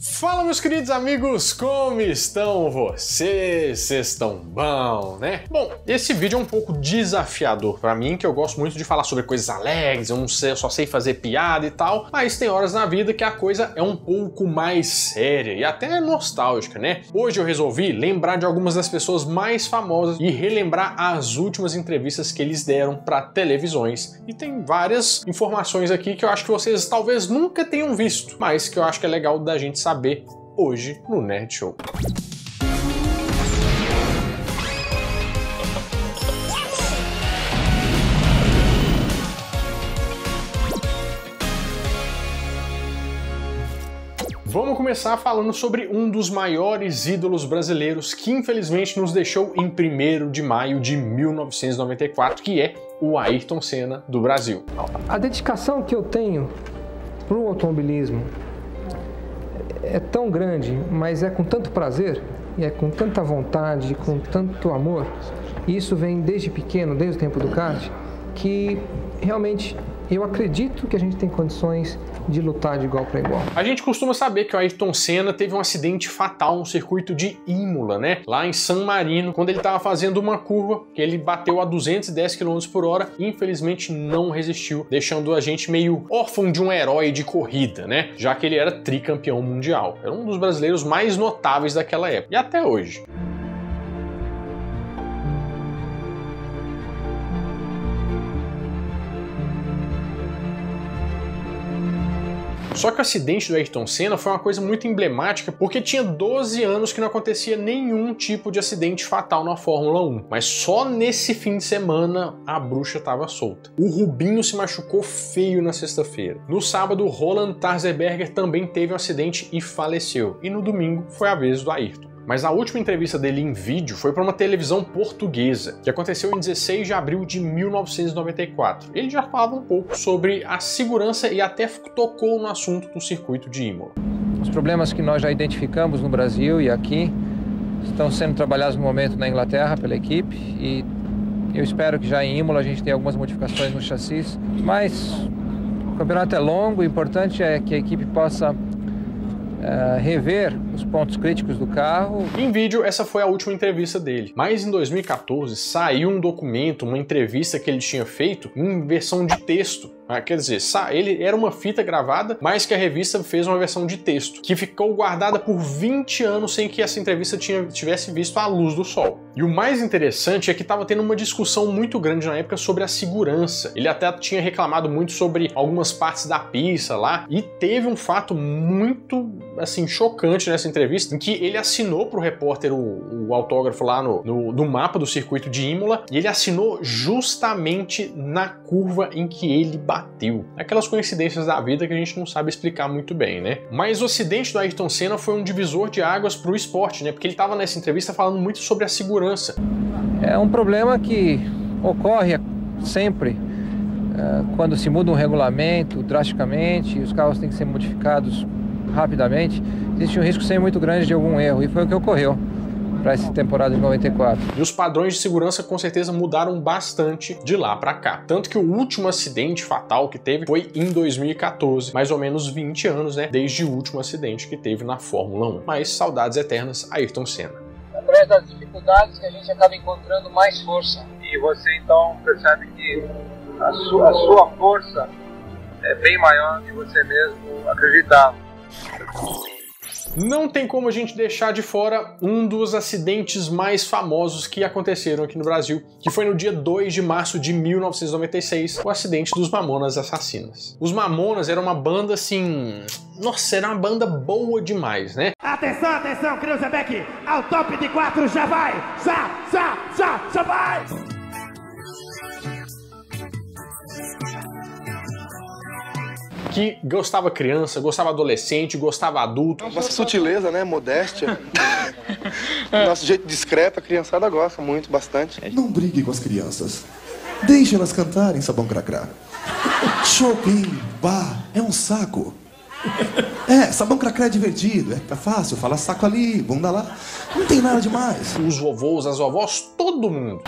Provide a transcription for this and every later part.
Fala, meus queridos amigos, como estão vocês? Vocês estão bom, né? Bom, esse vídeo é um pouco desafiador pra mim, que eu gosto muito de falar sobre coisas alegres, eu só sei fazer piada e tal, mas tem horas na vida que a coisa é um pouco mais séria e até nostálgica, né? Hoje eu resolvi lembrar de algumas das pessoas mais famosas e relembrar as últimas entrevistas que eles deram pra televisões. E tem várias informações aqui que eu acho que vocês talvez nunca tenham visto, mas que eu acho que é legal da gente saber hoje no Nerd Show. Vamos começar falando sobre um dos maiores ídolos brasileiros que infelizmente nos deixou em 1º de maio de 1994, que é o Ayrton Senna do Brasil. A dedicação que eu tenho para o automobilismo é tão grande, mas é com tanto prazer, e é com tanta vontade, com tanto amor, e isso vem desde pequeno, desde o tempo do kart, que realmente eu acredito que a gente tem condições de lutar de igual para igual. A gente costuma saber que o Ayrton Senna teve um acidente fatal no circuito de Imola, né? Lá em San Marino, quando ele estava fazendo uma curva, que ele bateu a 210 km por hora e infelizmente não resistiu, deixando a gente meio órfão de um herói de corrida, né? Já que ele era tricampeão mundial. Era um dos brasileiros mais notáveis daquela época, e até hoje. Só que o acidente do Ayrton Senna foi uma coisa muito emblemática porque tinha 12 anos que não acontecia nenhum tipo de acidente fatal na Fórmula 1. Mas só nesse fim de semana a bruxa estava solta. O Rubinho se machucou feio na sexta-feira. No sábado, Roland Tarzberger também teve um acidente e faleceu. E no domingo foi a vez do Ayrton. Mas a última entrevista dele em vídeo foi para uma televisão portuguesa, que aconteceu em 16 de abril de 1994. Ele já falava um pouco sobre a segurança e até tocou no assunto do circuito de Imola. Os problemas que nós já identificamos no Brasil e aqui estão sendo trabalhados no momento na Inglaterra pela equipe, e eu espero que já em Imola a gente tenha algumas modificações no chassis, mas o campeonato é longo, o importante é que a equipe possa rever os pontos críticos do carro. Em vídeo, essa foi a última entrevista dele. Mas em 2014 saiu um documento, uma entrevista que ele tinha feito em versão de texto. Quer dizer, ele era uma fita gravada, mas que a revista fez uma versão de texto, que ficou guardada por 20 anos sem que essa entrevista tivesse visto a luz do sol. E o mais interessante é que estava tendo uma discussão muito grande na época sobre a segurança. Ele até tinha reclamado muito sobre algumas partes da pista lá, e teve um fato muito, assim, chocante nessa entrevista, em que ele assinou para o repórter o autógrafo lá no mapa do circuito de Imola, e ele assinou justamente na curva em que ele bateu. Aquelas coincidências da vida que a gente não sabe explicar muito bem, né? Mas o acidente do Ayrton Senna foi um divisor de águas para o esporte, né? Porque ele estava nessa entrevista falando muito sobre a segurança. É um problema que ocorre sempre quando se muda um regulamento drasticamente, os carros têm que ser modificados rapidamente. Existe um risco sempre muito grande de algum erro, e foi o que ocorreu para essa temporada de 94. E os padrões de segurança com certeza mudaram bastante de lá para cá. Tanto que o último acidente fatal que teve foi em 2014, mais ou menos 20 anos, né, desde o último acidente que teve na Fórmula 1. Mas saudades eternas, Ayrton Senna. Através das dificuldades que a gente acaba encontrando mais força. E você então percebe que a sua força é bem maior do que você mesmo acreditava. Não tem como a gente deixar de fora um dos acidentes mais famosos que aconteceram aqui no Brasil, que foi no dia 2 de março de 1996, o acidente dos Mamonas Assassinas. Os Mamonas eram uma banda assim... Nossa, era uma banda boa demais, né? Atenção, atenção, Kreuzebeck, ao top de 4, já vai! Já vai! Que gostava criança, gostava adolescente, gostava adulto. Nossa sutileza, né? Modéstia. Nosso jeito discreto, a criançada gosta muito, bastante. Não brigue com as crianças. Deixe elas cantarem, Sabão Cracrá. Shopping, bar, é um saco. Sabão Cracrá é divertido, é fácil, fala saco ali, bunda lá. Não tem nada demais. Os vovôs, as vovós, todo mundo.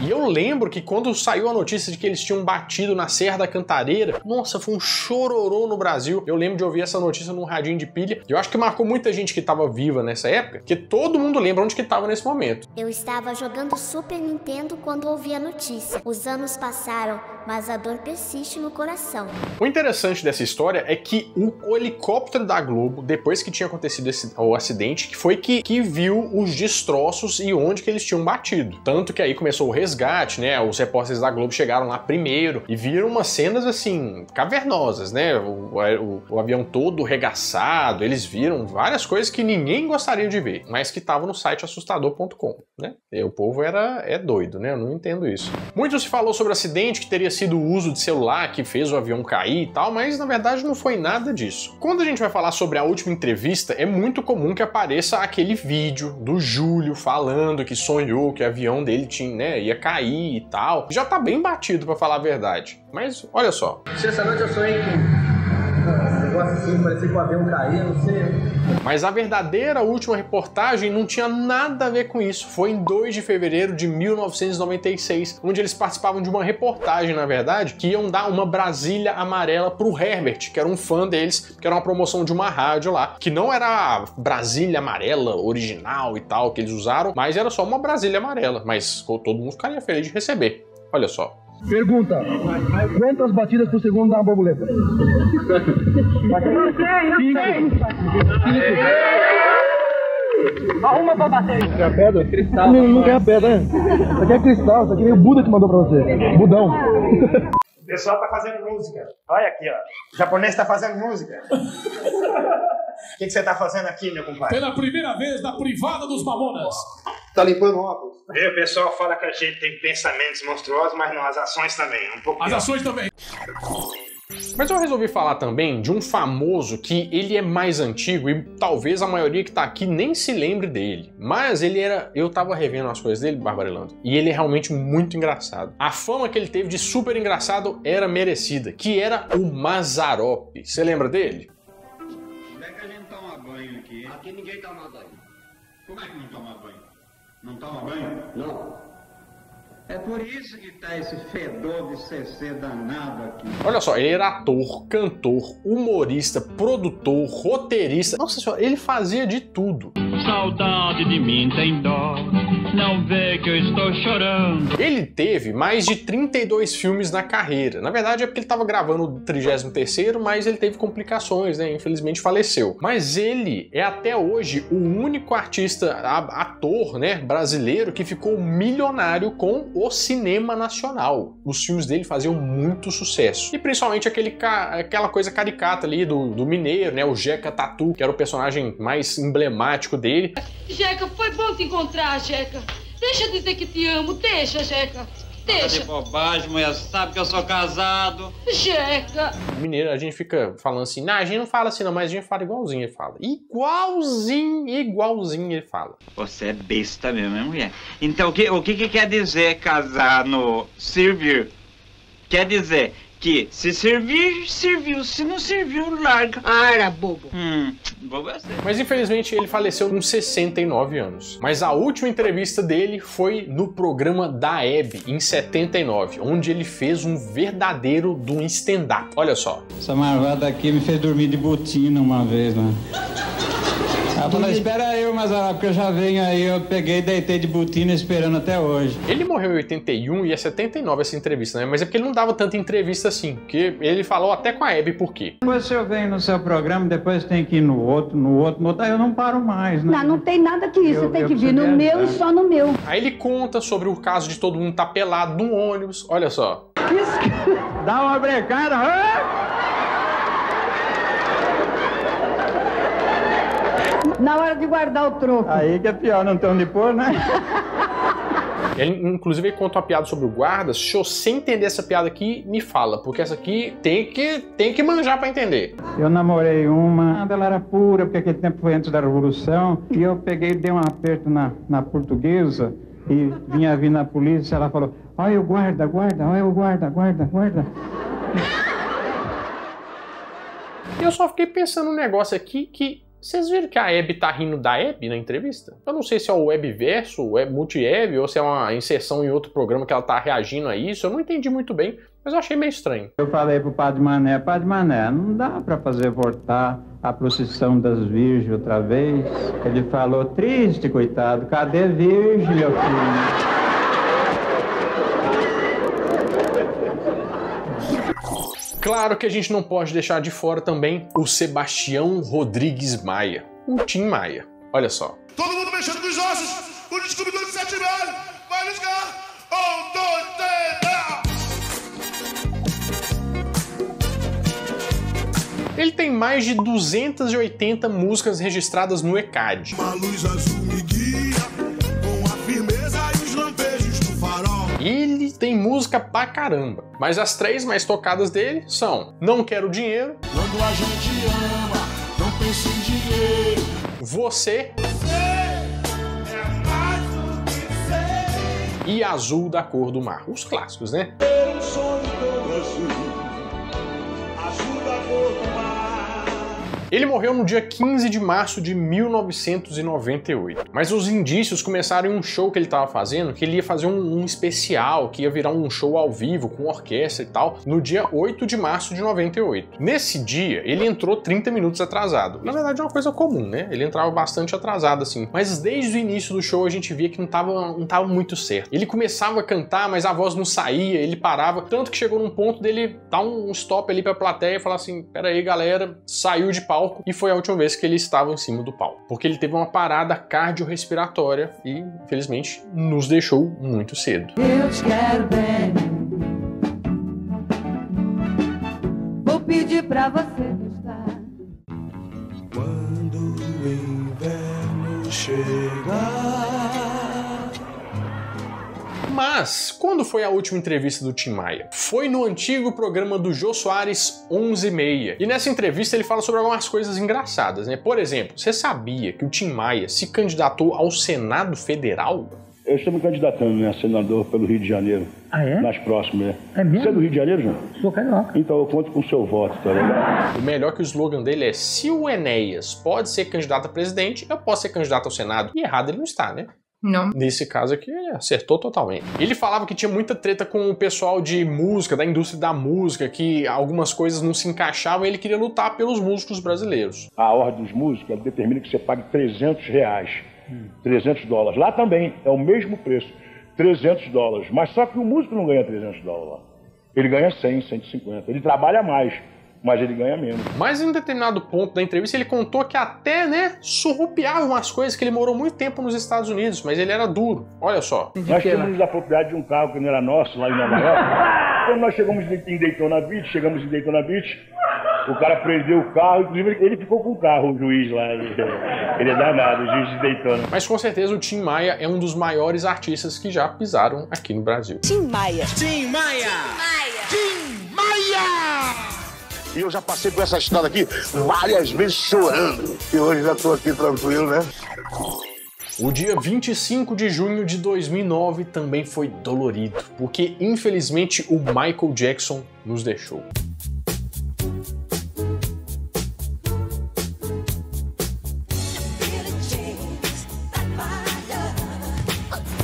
E eu lembro que quando saiu a notícia de que eles tinham batido na Serra da Cantareira, nossa, foi um chororô no Brasil. Eu lembro de ouvir essa notícia num radinho de pilha. E eu acho que marcou muita gente que tava viva nessa época, que todo mundo lembra onde que tava nesse momento. Eu estava jogando Super Nintendo quando ouvi a notícia. Os anos passaram, mas a dor persiste no coração. O interessante dessa história é que o helicóptero da Globo, depois que tinha acontecido o acidente, que foi que viu os destroços e onde que eles tinham batido. Tanto que aí começou o resgate, né? Os repórteres da Globo chegaram lá primeiro e viram umas cenas, assim, cavernosas, né? O avião todo regaçado, eles viram várias coisas que ninguém gostaria de ver, mas que estavam no site assustador.com, né? E o povo é doido, né? Eu não entendo isso. Muito se falou sobre o acidente, que teria sido o uso de celular que fez o avião cair e tal, mas na verdade não foi nada disso. Quando a gente vai falar sobre a última entrevista, é muito comum que apareça aquele vídeo do Júlio falando que sonhou que o avião dele tinha, né, ia cair e tal. Já tá bem batido, pra falar a verdade. Mas olha só. Essa noite eu sonhei com um negócio assim, parecia que o avião caía, não sei. Mas a verdadeira última reportagem não tinha nada a ver com isso. Foi em 2 de fevereiro de 1996, onde eles participavam de uma reportagem, na verdade, que iam dar uma Brasília amarela pro Herbert, que era um fã deles, que era uma promoção de uma rádio lá, que não era a Brasília amarela original e tal que eles usaram, mas era só uma Brasília amarela, mas todo mundo ficaria feliz de receber. Olha só. Pergunta: quantas batidas por segundo dá uma borboleta? Arruma pra bater. Quer pedra? Cristal. Não quer pedra, né? Isso aqui é cristal, isso aqui é o Buda que mandou pra você. Budão. O pessoal tá fazendo música. Olha aqui, ó. O japonês tá fazendo música. O que você tá fazendo aqui, meu compadre? Pela primeira vez na privada dos Mamonas. Tá limpando óculos. O pessoal fala que a gente tem pensamentos monstruosos, mas não, as ações também. Um pouco As ações também. Mas eu resolvi falar também de um famoso que ele é mais antigo e talvez a maioria que tá aqui nem se lembre dele. Mas ele era... Eu tava revendo as coisas dele, Barbarelando, e ele é realmente muito engraçado. A fama que ele teve de super engraçado era merecida, que era o Mazzaropi. Você lembra dele? Onde é que a gente toma banho aqui? Aqui ninguém toma banho. Como é que não toma banho? Não toma banho? Não. É por isso que tá esse fedor de CC danado aqui. Olha só, ele era ator, cantor, humorista, produtor, roteirista. Nossa senhora, ele fazia de tudo. Saudade de mim tem dó, não vê que eu estou chorando. Ele teve mais de 32 filmes na carreira. Na verdade é porque ele estava gravando o 33º, mas ele teve complicações, né? Infelizmente faleceu. Mas ele é até hoje o único artista, ator, né, brasileiro que ficou milionário com o cinema nacional. Os filmes dele faziam muito sucesso. E principalmente aquela coisa caricata ali do mineiro, né? O Jeca Tatu, que era o personagem mais emblemático dele. Jeca, foi bom te encontrar, Jeca. Deixa eu dizer que te amo. Deixa, Jeca. Deixa. De bobagem, mulher. Sabe que eu sou casado. Jeca. Mineiro, a gente fica falando assim, a gente não fala assim não, mas a gente fala igualzinho ele fala. Igualzinho ele fala. Você é besta mesmo, hein, mulher? Então, o que quer dizer casar no servir? Quer dizer que se servir, serviu. Se não serviu, larga. Ah, era bobo. Bobo é sério. Mas infelizmente ele faleceu com 69 anos. Mas a última entrevista dele foi no programa da Hebe, em 79, onde ele fez um verdadeiro de um stand-up. Olha só. Essa marvada aqui me fez dormir de botina uma vez, né? Ela falou, espera aí, Mazzaropi, porque eu já venho aí, eu peguei e deitei de botina esperando até hoje. Ele morreu em 81 e é 79 essa entrevista, né? Mas é porque ele não dava tanta entrevista assim, porque ele falou até com a Hebe por quê. Depois eu venho no seu programa, depois tem que ir no outro, aí eu não paro mais, né? Não tem nada que isso, você tem que vir no meu e só no meu. Aí ele conta sobre o caso de todo mundo estar pelado num ônibus, olha só. Dá uma brecada, na hora de guardar o troco. Aí que é pior, não tem onde pôr, né? Ele, inclusive, ele conta uma piada sobre o guarda. Se você entender essa piada aqui, me fala, porque essa aqui tem que manjar pra entender. Eu namorei uma, ela era pura, porque aquele tempo foi antes da Revolução, e eu peguei e dei um aperto na portuguesa, e vinha vindo a polícia, ela falou, olha o guarda, olha o guarda. E eu só fiquei pensando num negócio aqui que... Vocês viram que a Hebe tá rindo da Hebe na entrevista? Eu não sei se é o Webverso, o Web Multi-Hebe, ou se é uma inserção em outro programa que ela tá reagindo a isso. Eu não entendi muito bem, mas eu achei meio estranho. Eu falei pro Padre Mané, não dá pra fazer voltar a procissão das virgens outra vez. Ele falou, triste, coitado, cadê virgem, meu filho? Claro que a gente não pode deixar de fora também o Sebastião Rodrigues Maia, o Tim Maia. Olha só. Todo mundo mexendo com os ossos, o descobridor de 7 velho, vai ligar, 1, 2, 3, Ele tem mais de 280 músicas registradas no ECAD. Uma luz azul me guia, com a firmeza e os lampejos do farol. Ele tem música pra caramba, mas as 3 mais tocadas dele são Não Quero Dinheiro, Quando a gente ama, não pensa em dinheiro. Você e Azul da Cor do Mar. Os clássicos, né? Um sonho todo azul, azul da cor do mar. Ele morreu no dia 15 de março de 1998. Mas os indícios começaram em um show que ele estava fazendo, que ele ia fazer um especial, que ia virar um show ao vivo, com orquestra e tal, no dia 8 de março de 98. Nesse dia, ele entrou 30 minutos atrasado. Na verdade, é uma coisa comum, né? Ele entrava bastante atrasado, assim. Mas desde o início do show, a gente via que não tava muito certo. Ele começava a cantar, mas a voz não saía, ele parava. Tanto que chegou num ponto dele dar um stop ali pra plateia e falar assim, pera aí, galera, saiu de palco. E foi a última vez que ele estava em cima do palco. Porque ele teve uma parada cardiorrespiratória e, infelizmente, nos deixou muito cedo. Eu te quero bem. Vou pedir pra você gostar. Quando o inverno chegar. Mas, quando foi a última entrevista do Tim Maia? Foi no antigo programa do Jô Soares 11:30. E nessa entrevista ele fala sobre algumas coisas engraçadas, né? Por exemplo, você sabia que o Tim Maia se candidatou ao Senado Federal? Eu estou me candidatando, né, senador pelo Rio de Janeiro. Ah, é? Nas próximas, né? É mesmo? Você é do Rio de Janeiro, João? Sou carioca. Então eu conto com o seu voto, tá ligado? O melhor que o slogan dele é: se o Enéas pode ser candidato a presidente, eu posso ser candidato ao Senado. E errado ele não está, né? Não. Nesse caso aqui, ele acertou totalmente. Ele falava que tinha muita treta com o pessoal de música, da indústria da música, que algumas coisas não se encaixavam e ele queria lutar pelos músicos brasileiros. A ordem dos músicos determina que você pague R$300. $300. Lá também é o mesmo preço, $300. Mas só que o músico não ganha $300 lá. Ele ganha 100, 150. Ele trabalha mais, mas ele ganha menos. Mas em um determinado ponto da entrevista ele contou que até, né, surrupiava umas coisas, que ele morou muito tempo nos Estados Unidos, mas ele era duro. Olha só. Nós tínhamos a propriedade de um carro que não era nosso, lá em Nova York. Quando nós chegamos em Daytona Beach, o cara prendeu o carro, inclusive ele ficou com o carro, o juiz lá. Ele é danado, o juiz de Daytona. Mas com certeza o Tim Maia é um dos maiores artistas que já pisaram aqui no Brasil. Tim Maia. Tim Maia! Tim Maia! E eu já passei por essa estrada aqui várias vezes chorando. E hoje já tô aqui tranquilo, né? O dia 25 de junho de 2009 também foi dolorido, porque infelizmente o Michael Jackson nos deixou.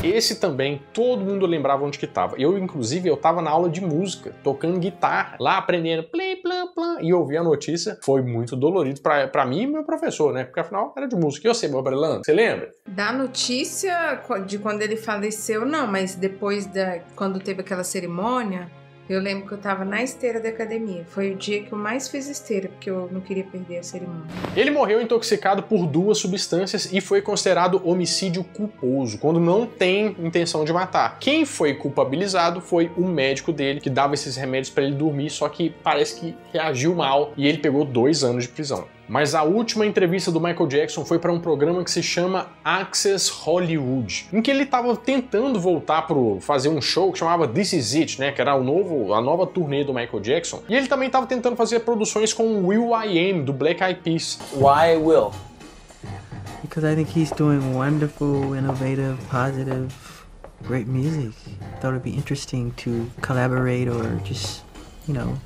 Esse também, todo mundo lembrava onde que tava. Inclusive, eu tava na aula de música, tocando guitarra, lá aprendendo plim, plam, plam, e ouvi a notícia. Foi muito dolorido pra mim e meu professor, né? Porque afinal era de música. E você, meu Brelano, você lembra? Da notícia de quando ele faleceu, não, mas depois quando teve aquela cerimônia, eu lembro que eu tava na esteira da academia. Foi o dia que eu mais fiz esteira, porque eu não queria perder a cerimônia. Ele morreu intoxicado por 2 substâncias e foi considerado homicídio culposo, quando não tem intenção de matar. Quem foi culpabilizado foi o médico dele, que dava esses remédios para ele dormir, só que parece que reagiu mal e ele pegou 2 anos de prisão. Mas a última entrevista do Michael Jackson foi para um programa que se chama Access Hollywood, em que ele estava tentando voltar para fazer um show que chamava This Is It, né, que era a nova turnê do Michael Jackson. E ele também estava tentando fazer produções com o will.i.am do Black Eyed Peas. Why Will? Because I think he's doing wonderful, innovative, positive, great music. I thought it'd be interesting to collaborate or just, you know,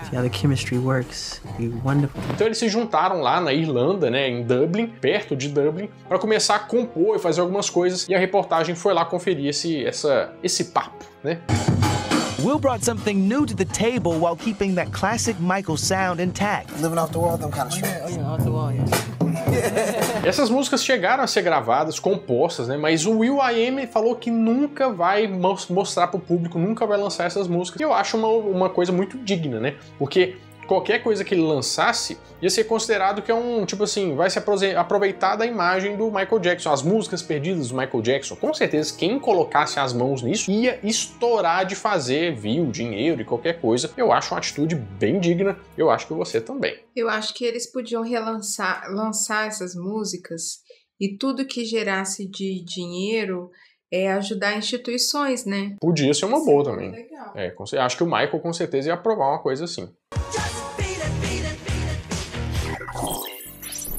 See how the chemistry works. It'd be wonderful. Então eles se juntaram lá na Irlanda, né, em Dublin, perto de Dublin, para começar a compor e fazer algumas coisas, e a reportagem foi lá conferir esse papo, né? Will brought something new to the table while keeping that classic Michael sound intact. Living off the wall, them kind of strings. Oh, yeah, off the wall, yeah. Essas músicas chegaram a ser gravadas, compostas, né? Mas o will.i.am falou que nunca vai mostrar pro público, nunca vai lançar essas músicas. E eu acho uma coisa muito digna, né? Porque qualquer coisa que ele lançasse ia ser considerado que é um, tipo assim, vai se aproveitar da imagem do Michael Jackson, as músicas perdidas do Michael Jackson. Com certeza, quem colocasse as mãos nisso ia estourar de fazer view, dinheiro e qualquer coisa. Eu acho uma atitude bem digna, eu acho que você também. Eu acho que eles podiam lançar essas músicas e tudo que gerasse de dinheiro ajudar instituições, né? Podia ser uma boa também. Legal. Acho que o Michael com certeza ia aprovar uma coisa assim.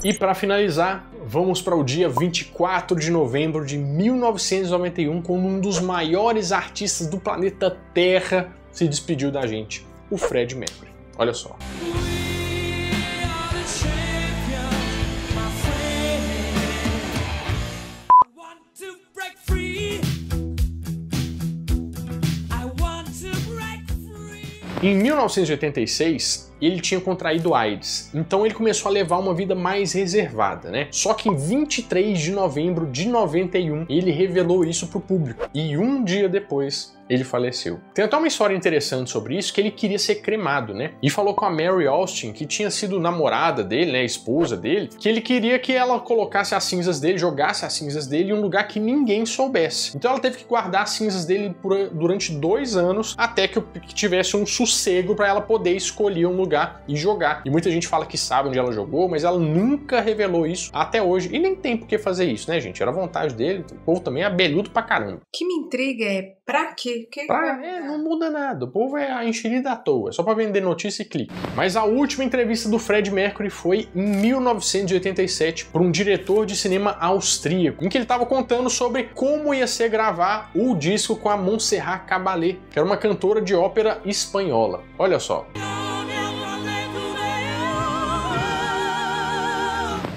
E para finalizar, vamos para o dia 24 de novembro de 1991, quando um dos maiores artistas do planeta Terra se despediu da gente, o Freddie Mercury. Olha só. Em 1986, ele tinha contraído AIDS, então ele começou a levar uma vida mais reservada, né? Só que em 23 de novembro de 91, ele revelou isso pro público, e um dia depois, ele faleceu. Tem até uma história interessante sobre isso, que ele queria ser cremado, né? E falou com a Mary Austin, que tinha sido namorada dele, né, esposa dele, que ele queria que ela colocasse as cinzas dele, jogasse as cinzas dele em um lugar que ninguém soubesse. Então ela teve que guardar as cinzas dele durante 2 anos, até que tivesse um sossego para ela poder escolher um lugar e jogar. E muita gente fala que sabe onde ela jogou, mas ela nunca revelou isso até hoje. E nem tem por que fazer isso, né, gente? Era vontade dele, o povo também é abelhudo pra caramba. O que me intriga é, pra quê? Não muda nada, o povo é a enxerida à toa, é só pra vender notícia e clique. Mas a última entrevista do Freddie Mercury foi em 1987 por um diretor de cinema austríaco, em que ele estava contando sobre como ia ser gravar o disco com a Montserrat Caballé, que era uma cantora de ópera espanhola. Olha só.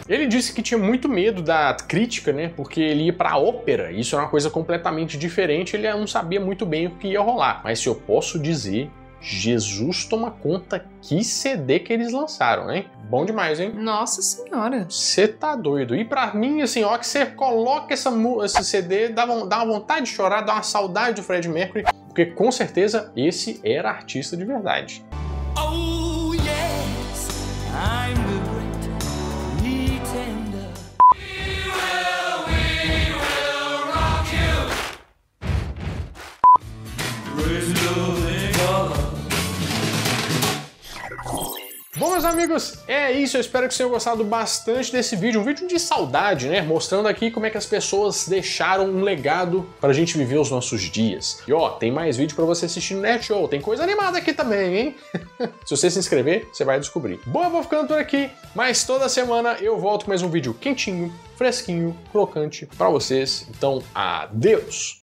Ele disse que tinha muito medo da crítica, né? Porque ele ia pra ópera, isso é uma coisa completamente diferente, ele não sabia muito bem o que ia rolar. Mas se eu posso dizer, Jesus toma conta, que CD que eles lançaram, hein? Bom demais, hein? Nossa senhora! Você tá doido. E pra mim, assim, ó, que você coloca esse CD, dá uma vontade de chorar, dá uma saudade do Freddie Mercury, porque com certeza esse era artista de verdade. Oh yes, I'm the Bom, meus amigos, é isso. Eu espero que vocês tenham gostado bastante desse vídeo. Um vídeo de saudade, né? Mostrando aqui como é que as pessoas deixaram um legado pra gente viver os nossos dias. E ó, tem mais vídeo pra você assistir no Net Show. Tem coisa animada aqui também, hein? Se você se inscrever, você vai descobrir. Bom, eu vou ficando por aqui, mas toda semana eu volto com mais um vídeo quentinho, fresquinho, crocante pra vocês. Então, adeus!